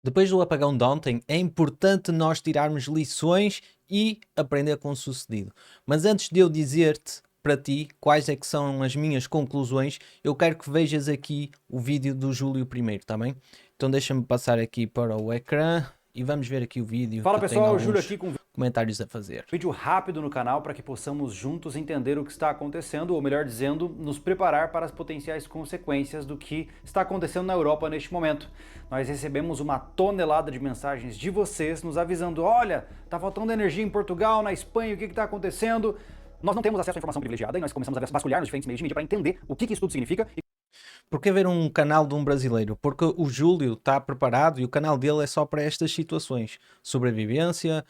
Depois do apagão de ontem, é importante nós tirarmos lições e aprender com o sucedido. Mas antes de eu dizer-te para ti quais é que são as minhas conclusões, eu quero que vejas aqui o vídeo do Júlio primeiro, tá bem? Então deixa-me passar aqui para o ecrã e vamos ver aqui o vídeo Fala que tem pessoal, o Júlio alguns aqui com um comentários a fazer. vídeo rápido no canal para que possamos juntos entender o que está acontecendo, ou melhor dizendo, nos preparar para as potenciais consequências do que está acontecendo na Europa neste momento. Nós recebemos uma tonelada de mensagens de vocês nos avisando: olha, tá faltando energia em Portugal, na Espanha, o que está acontecendo? Nós não temos acesso à informação privilegiada e nós começamos a vasculhar nos diferentes meios de mídia para entender o que isso tudo significa. Por que ver um canal de um brasileiro? Porque o Júlio está preparado e o canal dele é só para estas situações. Sobrevivência,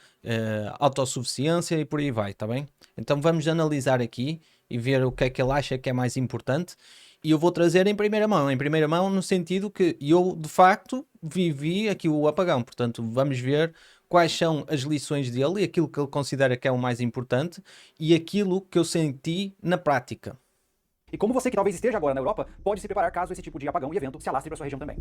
autossuficiência e por aí vai, tá bem? Então vamos analisar aqui e ver o que é que ele acha que é mais importante. E eu vou trazer em primeira mão no sentido que eu de facto vivi aqui o apagão. Portanto, vamos ver quais são as lições dele e aquilo que ele considera que é o mais importante e aquilo que eu senti na prática. E como você que talvez esteja agora na Europa, pode se preparar caso esse tipo de apagão e evento se alastre para sua região também.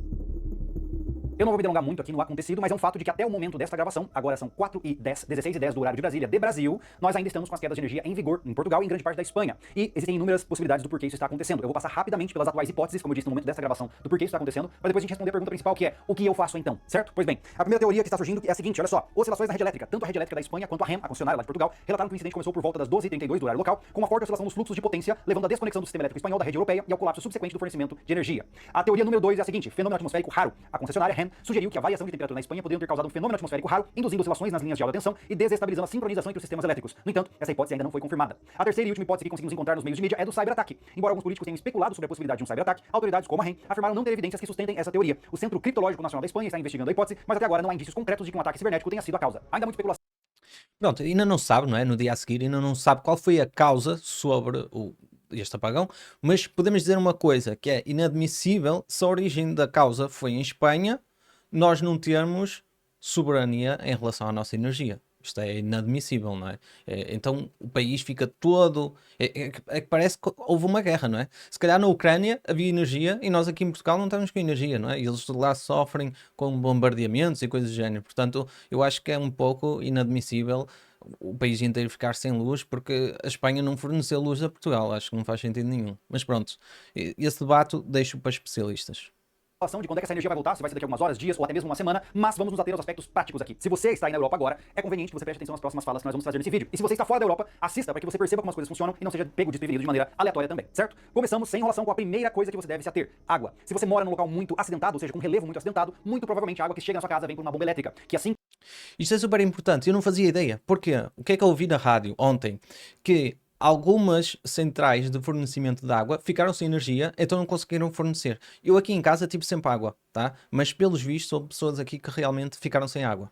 Eu não vou me delongar muito aqui no acontecido, mas é um fato de que até o momento desta gravação, agora são 4h10, 16h10 do horário de Brasília, de Brasil, nós ainda estamos com as quedas de energia em vigor em Portugal e em grande parte da Espanha. E existem inúmeras possibilidades do porquê isso está acontecendo. Eu vou passar rapidamente pelas atuais hipóteses, como eu disse no momento desta gravação, do porquê isso está acontecendo, para depois a gente responder a pergunta principal, que é: o que eu faço então? Certo? Pois bem, a primeira teoria que está surgindo é a seguinte: olha só, oscilações na rede elétrica. Tanto a rede elétrica da Espanha quanto a REM, a concessionária lá de Portugal, relataram que o incidente começou por volta das 12h32 do horário local, com uma forte oscilação nos fluxos de potência, levando à desconexão do sistema elétrico espanhol da rede europeia e ao colapso subsequente do fornecimento de energia. A teoria número 2 é a seguinte: fenômeno atmosférico raro. A concessionária REN sugeriu que a variação de temperatura na Espanha poderiam ter causado um fenômeno atmosférico raro, induzindo oscilações nas linhas de alta tensão e desestabilizando a sincronização entre os sistemas elétricos. No entanto, essa hipótese ainda não foi confirmada. A terceira e última hipótese que conseguimos encontrar nos meios de mídia é do cyberataque. Embora alguns políticos tenham especulado sobre a possibilidade de um cyberataque, autoridades como a REN afirmaram não ter evidências que sustentem essa teoria. O Centro Criptológico Nacional da Espanha está investigando a hipótese, mas até agora não há indícios concretos de que um ataque cibernético tenha sido a causa. Ainda há muita especulação. Pronto, ainda não sabe, não é? No dia a seguir, ainda não sabe qual foi a causa sobre este apagão, mas podemos dizer uma coisa que é inadmissível: se a origem da causa foi em Espanha, nós não termos soberania em relação à nossa energia. Isto é inadmissível, não é? Então o país fica todo. É que parece que houve uma guerra, não é? Se calhar na Ucrânia havia energia e nós aqui em Portugal não estamos com energia, não é? E eles lá sofrem com bombardeamentos e coisas do género. Portanto, eu acho que é um pouco inadmissível o país inteiro ficar sem luz porque a Espanha não forneceu luz a Portugal. Acho que não faz sentido nenhum. Mas pronto, esse debate deixo para especialistas. De quando é que essa energia vai voltar, se vai ser daqui a algumas horas, dias ou até mesmo uma semana, mas vamos nos ater aos aspectos práticos aqui. Se você está aí na Europa agora, é conveniente que você preste atenção nas próximas falas que nós vamos trazer nesse vídeo. E se você está fora da Europa, assista para que você perceba como as coisas funcionam e não seja pego desprevenido de maneira aleatória também, certo? Começamos sem enrolação com a primeira coisa que você deve se ater: água. Se você mora num local muito acidentado, ou seja, com relevo muito acidentado, muito provavelmente a água que chega na sua casa vem por uma bomba elétrica, que assim Isto é super importante, eu não fazia ideia. Porquê? O que é que eu ouvi na rádio ontem? Que algumas centrais de fornecimento de água ficaram sem energia, então não conseguiram fornecer. Eu aqui em casa tive sempre água, tá? Mas pelos vistos houve pessoas aqui que realmente ficaram sem água.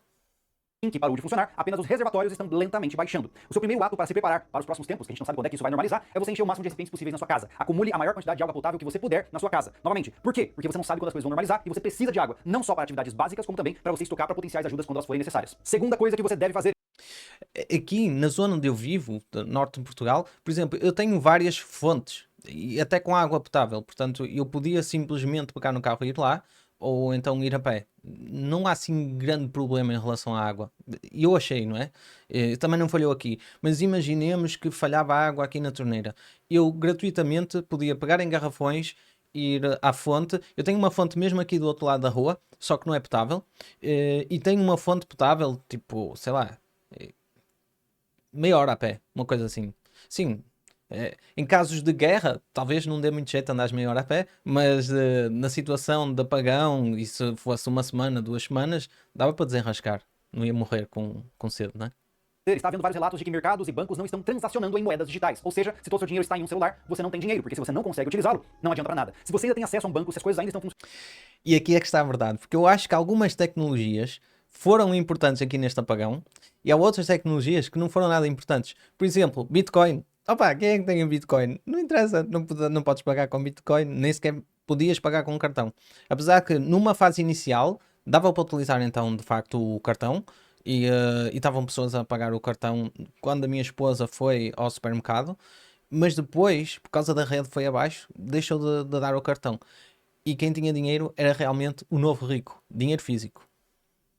que parou de funcionar, apenas os reservatórios estão lentamente baixando. O seu primeiro ato para se preparar para os próximos tempos, que a gente não sabe quando é que isso vai normalizar, é você encher o máximo de recipientes possíveis na sua casa. Acumule a maior quantidade de água potável que você puder na sua casa. Novamente, por quê? Porque você não sabe quando as coisas vão normalizar e você precisa de água, não só para atividades básicas, como também para você estocar para potenciais ajudas quando elas forem necessárias. Segunda coisa que você deve fazer: Aqui na zona onde eu vivo, do norte de Portugal, por exemplo, eu tenho várias fontes e até com água potável, portanto eu podia simplesmente pegar no carro e ir lá ou então ir a pé. Não há assim grande problema em relação à água. Eu achei, não é? Também não falhou aqui, mas imaginemos que falhava a água aqui na torneira. Eu gratuitamente podia pegar em garrafões, ir à fonte. Eu tenho uma fonte mesmo aqui do outro lado da rua, só que não é potável. E tenho uma fonte potável, tipo, sei lá, meia hora a pé, uma coisa assim. Sim, em casos de guerra, talvez não dê muito jeito andares meia hora a pé, mas na situação de apagão, e se fosse uma semana, 2 semanas, dava para desenrascar. Não ia morrer com sede, não é? está havendo vários relatos de que mercados e bancos não estão transacionando em moedas digitais. Ou seja, se todo o seu dinheiro está em um celular, você não tem dinheiro, porque se você não consegue utilizá-lo, não adianta para nada. Se você ainda tem acesso a um banco, se as coisas ainda estão funcionando, E aqui é que está a verdade, porque eu acho que algumas tecnologias foram importantes aqui neste apagão e há outras tecnologias que não foram nada importantes. Por exemplo, Bitcoin. Opa, quem é que tem o Bitcoin? Não interessa, não podes pagar com Bitcoin, nem sequer podias pagar com cartão. Apesar que numa fase inicial dava para utilizar então de facto o cartão e estavam pessoas a pagar o cartão quando a minha esposa foi ao supermercado, mas depois, por causa da rede foi abaixo, deixou de dar o cartão. E quem tinha dinheiro era realmente o novo rico, dinheiro físico.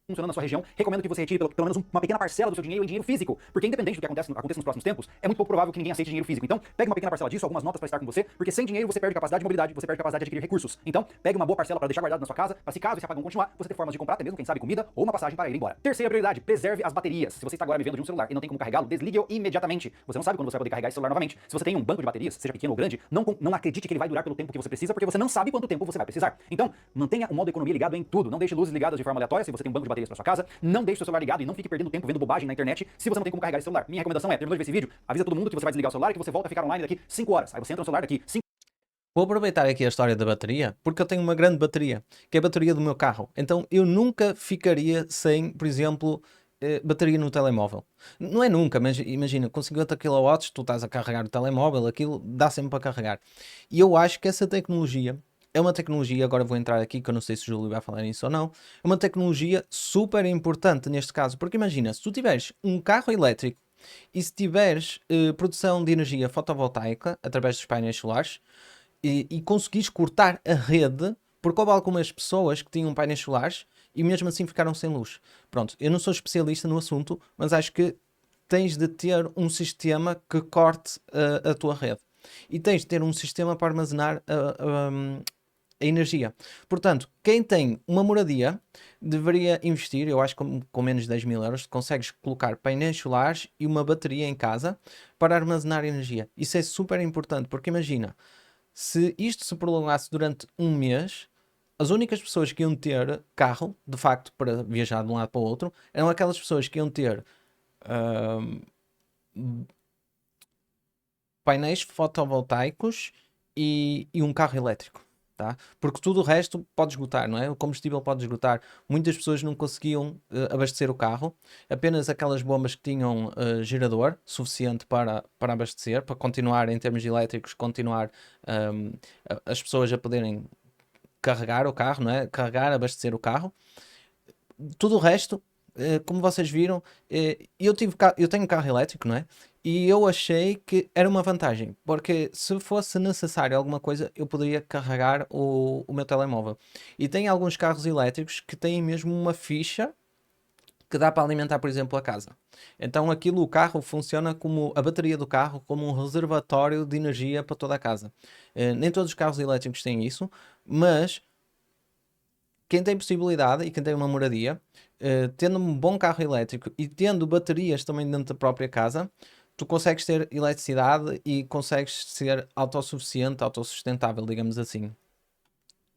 funcionando na sua região, recomendo que você retire pelo menos uma pequena parcela do seu dinheiro em dinheiro físico, porque independente do que aconteça nos próximos tempos, é muito pouco provável que ninguém aceite dinheiro físico. Então, pegue uma pequena parcela disso, algumas notas para estar com você, porque sem dinheiro você perde capacidade de mobilidade, você perde capacidade de adquirir recursos. Então, pegue uma boa parcela para deixar guardado na sua casa, para se caso esse apagão continuar, você ter formas de comprar até mesmo, quem sabe, comida ou uma passagem para ir embora. Terceira prioridade, preserve as baterias. Se você está agora me vendo de um celular e não tem como carregá-lo, desligue-o imediatamente. Você não sabe quando você vai poder carregar esse celular novamente. Se você tem um banco de baterias, seja pequeno ou grande, não acredite que ele vai durar pelo tempo que você precisa, porque você não sabe quanto tempo você vai precisar. Então, mantenha o modo economia ligado em tudo. Não deixe luzes ligadas de forma aleatória se você tem um banco de baterias para sua casa. Não deixe seu celular ligado e não fique perdendo tempo vendo bobagem na internet se você não tem como carregar esse celular. Minha recomendação é, terminou de ver esse vídeo, avisa todo mundo que você vai desligar o celular e que você volta a ficar online daqui 5 horas. Aí você entra no celular daqui 5 Vou aproveitar aqui a história da bateria, porque eu tenho uma grande bateria, que é a bateria do meu carro. Então eu nunca ficaria sem, por exemplo, bateria no telemóvel. Não é nunca, mas imagina, com 50 kW tu estás a carregar o telemóvel, aquilo dá sempre para carregar. E eu acho que essa tecnologia é uma tecnologia, agora vou entrar aqui, que eu não sei se o Júlio vai falar nisso ou não, é uma tecnologia super importante neste caso, porque imagina, se tu tiveres um carro elétrico e se tiveres produção de energia fotovoltaica através dos painéis solares, e conseguires cortar a rede, porque houve algumas pessoas que tinham painéis solares e mesmo assim ficaram sem luz. Pronto, eu não sou especialista no assunto, mas acho que tens de ter um sistema que corte a tua rede. E tens de ter um sistema para armazenar a energia. Portanto, quem tem uma moradia deveria investir, eu acho que com menos de 10 mil euros consegues colocar painéis solares e uma bateria em casa para armazenar energia. Isso é super importante, porque imagina, se isto se prolongasse durante um mês, as únicas pessoas que iam ter carro, de facto, para viajar de um lado para o outro, eram aquelas pessoas que iam ter ahm, painéis fotovoltaicos e um carro elétrico. Tá? Porque tudo o resto pode esgotar, não é? O combustível pode esgotar. Muitas pessoas não conseguiam abastecer o carro, apenas aquelas bombas que tinham gerador suficiente para abastecer, para continuar em termos elétricos, continuar as pessoas a poderem carregar o carro, não é? Carregar, abastecer o carro. Tudo o resto, como vocês viram, eu tenho um carro elétrico, não é? E eu achei que era uma vantagem, porque se fosse necessário alguma coisa, eu poderia carregar o meu telemóvel. E tem alguns carros elétricos que têm mesmo uma ficha que dá para alimentar, por exemplo, a casa. Então aquilo, o carro funciona como a bateria do carro, como um reservatório de energia para toda a casa. Nem todos os carros elétricos têm isso, mas quem tem possibilidade e quem tem uma moradia, tendo um bom carro elétrico e tendo baterias também dentro da própria casa, tu consegues ter eletricidade e consegues ser autossuficiente, autossustentável, digamos assim.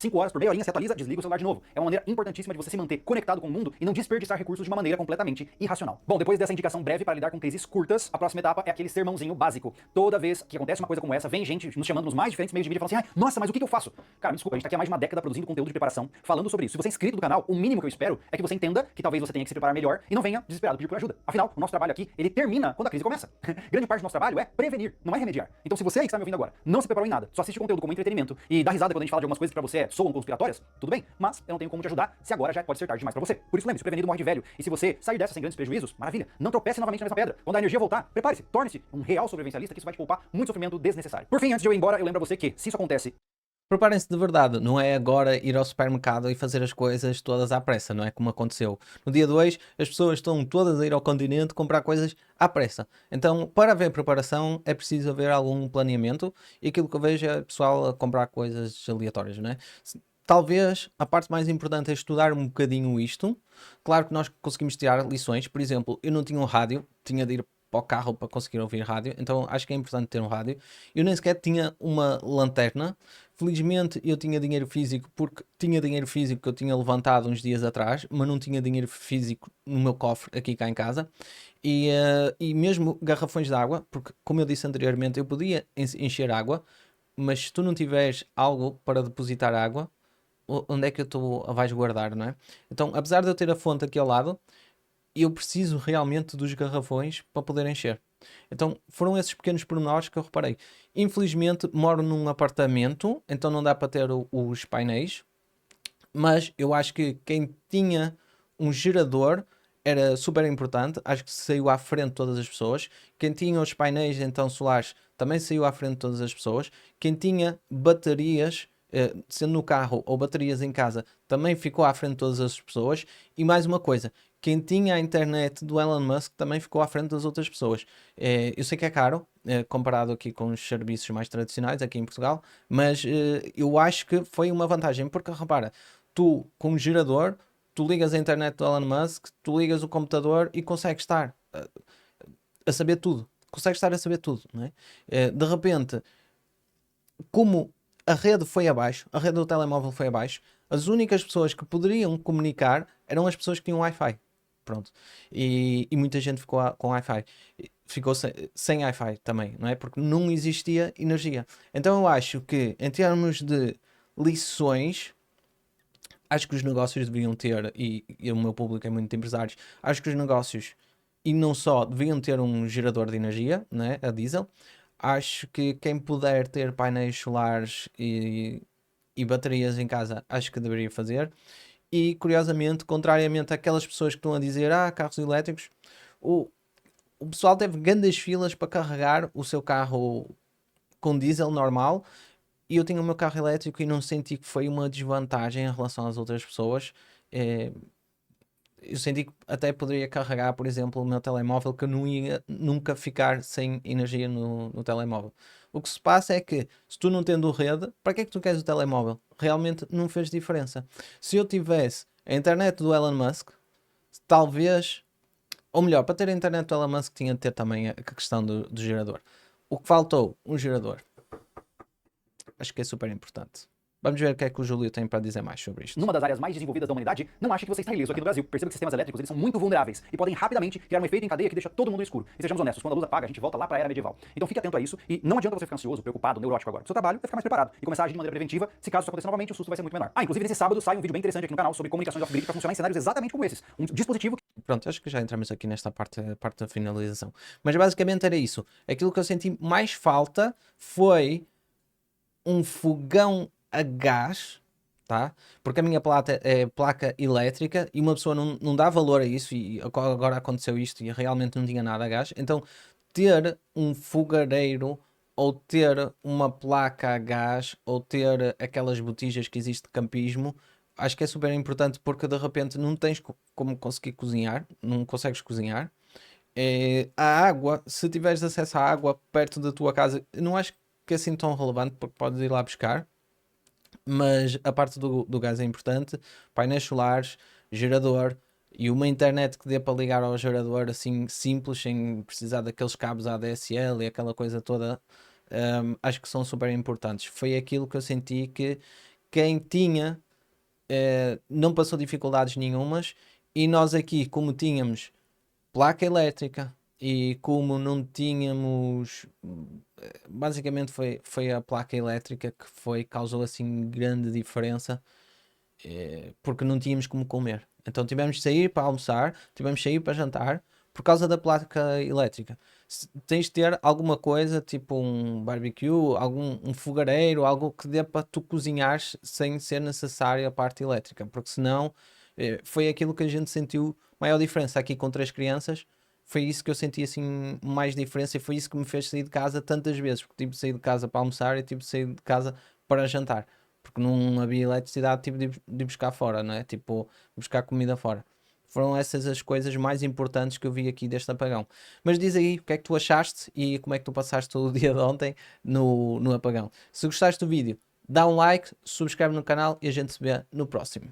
5 horas por meia horinha, se atualiza, desliga o celular de novo. É uma maneira importantíssima de você se manter conectado com o mundo e não desperdiçar recursos de uma maneira completamente irracional. Bom, depois dessa indicação breve para lidar com crises curtas, a próxima etapa é aquele sermãozinho básico. Toda vez que acontece uma coisa como essa, vem gente nos chamando nos mais diferentes meios de mídia e fala assim, nossa, mas o que eu faço? Cara, me desculpa, a gente tá aqui há mais de uma década produzindo conteúdo de preparação, falando sobre isso. Se você é inscrito do canal, o mínimo que eu espero é que você entenda que talvez você tenha que se preparar melhor e não venha desesperado pedir por ajuda. Afinal, o nosso trabalho aqui, ele termina quando a crise começa. Grande parte do nosso trabalho é prevenir, não é remediar. Então se você aí que está me ouvindo agora, não se preparou em nada, só assiste conteúdo como entretenimento e dá risada quando a gente fala de algumas coisas que pra você soam conspiratórias, tudo bem, mas eu não tenho como te ajudar se agora já pode ser tarde demais pra você. Por isso lembre-se, prevenido morre de velho. E se você sair dessa sem grandes prejuízos, maravilha. Não tropece novamente na mesma pedra. Quando a energia voltar, prepare-se, torne-se um real sobrevivencialista, que isso vai te poupar muito sofrimento desnecessário. Por fim, antes de eu ir embora, eu lembro a você que, se isso acontece Preparem-se de verdade, não é agora ir ao supermercado e fazer as coisas todas à pressa, não é como aconteceu. No dia 2, as pessoas estão todas a ir ao continente comprar coisas à pressa. Então, para haver preparação, é preciso haver algum planeamento e aquilo que eu vejo é pessoal a comprar coisas aleatórias, não é? Talvez a parte mais importante é estudar um bocadinho isto. Claro que nós conseguimos tirar lições, por exemplo, eu não tinha um rádio, tinha de ir para o carro para conseguir ouvir rádio, então acho que é importante ter um rádio. Eu nem sequer tinha uma lanterna. Felizmente eu tinha dinheiro físico, porque tinha dinheiro físico que eu tinha levantado uns dias atrás, mas não tinha dinheiro físico no meu cofre aqui cá em casa. E mesmo garrafões de água, porque como eu disse anteriormente, eu podia encher água, mas se tu não tiveres algo para depositar água, onde é que tu a vais guardar, não é? Então, apesar de eu ter a fonte aqui ao lado, eu preciso realmente dos garrafões para poder encher. Então foram esses pequenos pormenores que eu reparei. Infelizmente moro num apartamento, então não dá para ter os painéis, mas eu acho que quem tinha um gerador era super importante, acho que saiu à frente de todas as pessoas. Quem tinha os painéis então solares também saiu à frente de todas as pessoas. Quem tinha baterias sendo no carro ou baterias em casa, também ficou à frente de todas as pessoas. E mais uma coisa, quem tinha a internet do Elon Musk também ficou à frente das outras pessoas. Eu sei que é caro, comparado aqui com os serviços mais tradicionais aqui em Portugal, mas eu acho que foi uma vantagem, porque repara, tu com um gerador, tu ligas a internet do Elon Musk, tu ligas o computador e consegues estar a saber tudo. Consegues estar a saber tudo, não é? De repente, como a rede foi abaixo, a rede do telemóvel foi abaixo, as únicas pessoas que poderiam comunicar eram as pessoas que tinham Wi-Fi. Pronto. E muita gente ficou com Wi-Fi. Ficou sem Wi-Fi também, não é? Porque não existia energia. Então eu acho que, em termos de lições, acho que os negócios deveriam ter, e o meu público é muito de empresários, acho que os negócios, e não só, deviam ter um gerador de energia, né, a diesel. Acho que quem puder ter painéis solares e baterias em casa, acho que deveria fazer. E curiosamente, contrariamente àquelas pessoas que estão a dizer, carros elétricos, o, o pessoal teve grandes filas para carregar o seu carro com diesel normal, e eu tinha o meu carro elétrico e não senti que foi uma desvantagem em relação às outras pessoas. Eh, eu senti que até poderia carregar, por exemplo, o meu telemóvel, que eu não ia nunca ficar sem energia no telemóvel. O que se passa é que, se tu não tendo rede, para que é que tu queres o telemóvel? Realmente não fez diferença. Se eu tivesse a internet do Elon Musk, talvez, ou melhor, para ter a internet do Elon Musk tinha de ter também a questão do gerador. O que faltou? Um gerador. Acho que é super importante. Vamos ver o que é que o Júlio tem para dizer mais sobre isto. Numa das áreas mais desenvolvidas da humanidade, não ache que você está ileso aqui no Brasil. Perceba que sistemas elétricos eles são muito vulneráveis e podem rapidamente criar um efeito em cadeia que deixa todo mundo no escuro. E sejamos honestos, quando a luz apaga, a gente volta lá para a era medieval. Então fique atento a isso e não adianta você ficar ansioso, preocupado, neurótico agora. O seu trabalho é ficar mais preparado e começar a agir de maneira preventiva. Se caso isso acontecer novamente, o susto vai ser muito menor. Inclusive nesse sábado sai um vídeo bem interessante aqui no canal sobre comunicações off-grid para funcionar em cenários exatamente como esses. Um dispositivo Pronto, acho que já entramos aqui nesta parte da finalização. Mas basicamente era isso. Aquilo que eu senti mais falta foi um fogão a gás, tá? Porque a minha placa é placa elétrica e uma pessoa não dá valor a isso, e agora aconteceu isto e realmente não tinha nada a gás. Então, ter um fogareiro ou ter uma placa a gás ou ter aquelas botijas que existe de campismo, acho que é super importante, porque de repente não tens como conseguir cozinhar, não consegues cozinhar. A água, se tiveres acesso à água perto da tua casa, eu não acho que é assim tão relevante, porque podes ir lá buscar, mas a parte do gás é importante. Painéis solares, gerador e uma internet que dê para ligar ao gerador assim simples, sem precisar daqueles cabos ADSL e aquela coisa toda. Acho que são super importantes. Foi aquilo que eu senti que quem tinha não passou dificuldades nenhumas, e nós aqui, como tínhamos placa elétrica e como não tínhamos, basicamente foi a placa elétrica que causou assim grande diferença, porque não tínhamos como comer. Então tivemos de sair para almoçar, tivemos de sair para jantar por causa da placa elétrica. Tens de ter alguma coisa, tipo um barbecue, um fogareiro, algo que dê para tu cozinhares sem ser necessário a parte elétrica, porque senão foi aquilo que a gente sentiu maior diferença aqui com 3 crianças. Foi isso que eu senti assim mais diferença, e foi isso que me fez sair de casa tantas vezes, porque tive de sair de casa para almoçar e tive de sair de casa para jantar, porque não havia eletricidade, tive de ir buscar fora, não é? Tipo, buscar comida fora. Foram essas as coisas mais importantes que eu vi aqui deste apagão. Mas diz aí o que é que tu achaste e como é que tu passaste todo o dia de ontem no apagão. Se gostaste do vídeo, dá um like, subscreve no canal e a gente se vê no próximo.